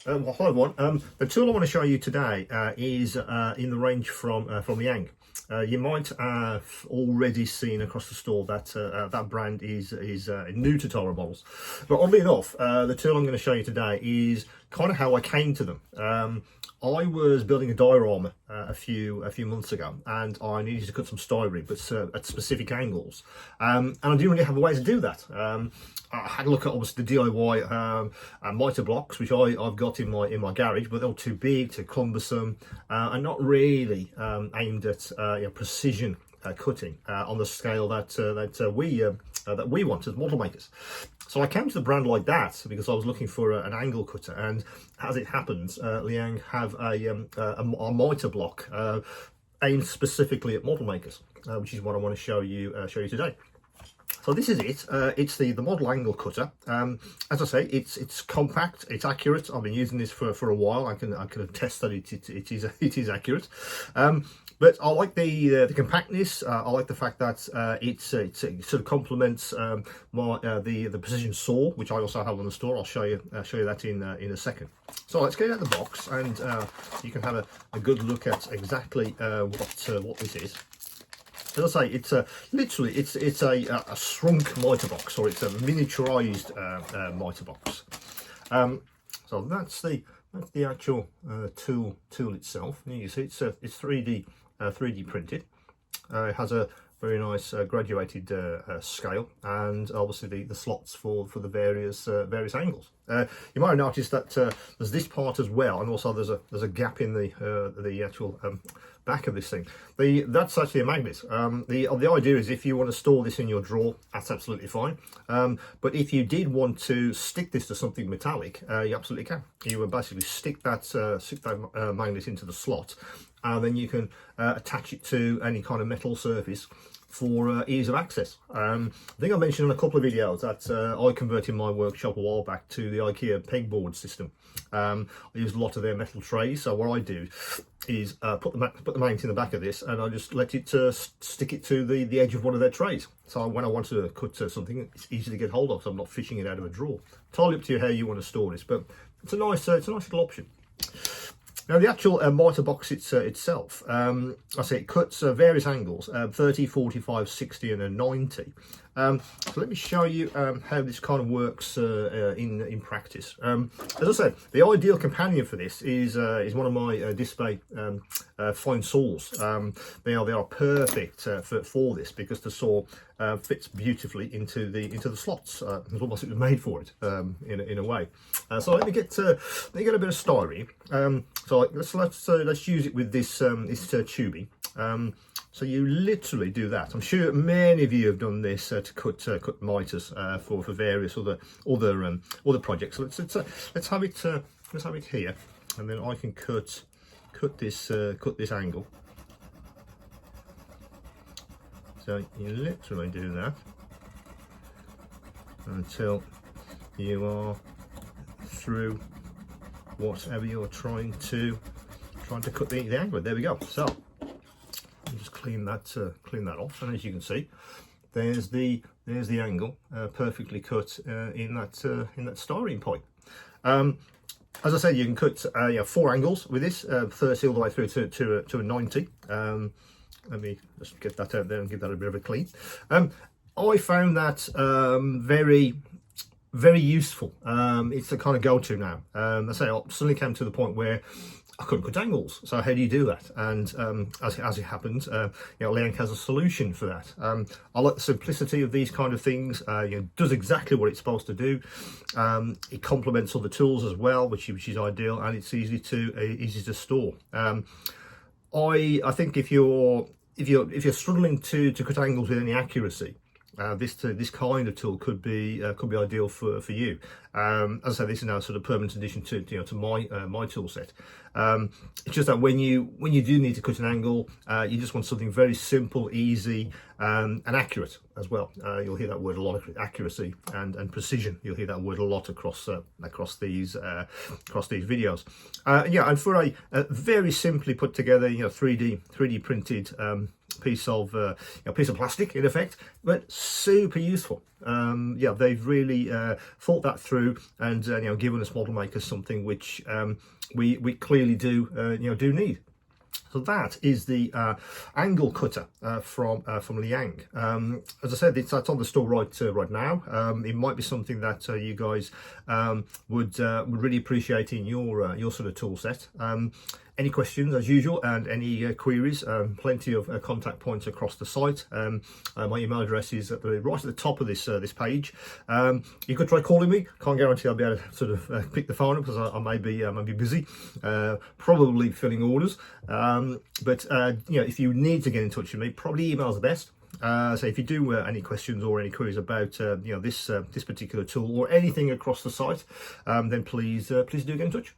Well, hello everyone. The tool I want to show you today is in the range from Liang. You might have already seen across the store that that brand is new to Tyrell Models. But oddly enough, the tool I'm going to show you today is kind of how I came to them. I was building a diorama a few months ago, and I needed to cut some styrene, but at specific angles, and I didn't really have a way to do that. I had a look at obviously the DIY mitre blocks, which I've got in my garage, but they're too big, too cumbersome, and not really aimed at precision cutting on the scale that we want as model makers. So I came to the brand like that because I was looking for an angle cutter, and as it happens, Liang have a mitre block aimed specifically at model makers, which is what I want to show you today. So this is it. It's the model angle cutter. As I say, it's compact, it's accurate. I've been using this for a while. I can attest that it is accurate. But I like the compactness. I like the fact that it sort of complements the precision saw, which I also have on the store. I'll show you that in a second. So let's get out the box, and you can have a good look at exactly what this is. As I say, it's literally it's a shrunk mitre box, or it's a miniaturized mitre box. So that's the actual tool itself. And you see it's 3D printed. It has a very nice graduated scale, and obviously the slots for the various angles. You might have noticed that there's this part as well, and also there's a gap in the actual back of this thing. That's actually a magnet. The idea is if you want to store this in your drawer, that's absolutely fine. But if you did want to stick this to something metallic, you absolutely can. You would basically stick that magnet into the slot, and then you can attach it to any kind of metal surface for ease of access. I think I mentioned in a couple of videos that I converted my workshop a while back to the IKEA pegboard system. I use a lot of their metal trays, so what I do is put the magnet in the back of this, and I just let it stick it to the edge of one of their trays. So when I want to cut something, it's easy to get hold of, so I'm not fishing it out of a drawer. Entirely up to you how you want to store this, but it's a nice little option. Now the actual mitre box itself, I say it cuts various angles, 30, 45, 60 and a 90. So let me show you how this kind of works in practice. As I said, the ideal companion for this is one of my Dspiae fine saws. They are perfect for this, because the saw fits beautifully into the slots. It's almost it was made for it in a way. So let me get a bit of styrene. So let's use it with this tubing. So you literally do that. I'm sure many of you have done this to cut mitres for various other projects. So let's have it here, and then I can cut this angle. So you literally do that until you are through whatever you're trying to cut the angle. There we go. So just clean that off, and as you can see, there's the angle perfectly cut in that styrene pipe. As I said, you can cut 4 angles with this, 30 all the way through to a 90. Let me just get that out there and give that a bit of a clean. I found that very useful. It's the kind of go-to now. I say I suddenly came to the point where I couldn't cut angles. So how do you do that? And as it happens, Liang has a solution for that. I like the simplicity of these kind of things. Does exactly what it's supposed to do. It complements other tools as well, which is ideal, and it's easy to store. I think if you're struggling to cut angles with any accuracy, this kind of tool could be ideal for you. As I say, this is now sort of permanent addition to my tool set. It's just that when you do need to cut an angle, you just want something very simple, easy, and accurate as well. You'll hear that word a lot, accuracy and precision. You'll hear that word a lot across these videos. And for a very simply put together, 3D printed piece of piece of plastic in effect, but super useful. Yeah, they've really thought that through, and given us model makers something which we clearly do need. So that is the angle cutter from Liang. As I said, it's on the store right now. It might be something that you guys would really appreciate in your sort of tool set. Any questions, as usual, and any queries, plenty of contact points across the site. My email address is right at the top of this page. You could try calling me. Can't guarantee I'll be able to sort of pick the phone up, because I may be busy, probably filling orders. But if you need to get in touch with me, probably email's the best. So if you do any questions or any queries about this particular tool or anything across the site, then please do get in touch.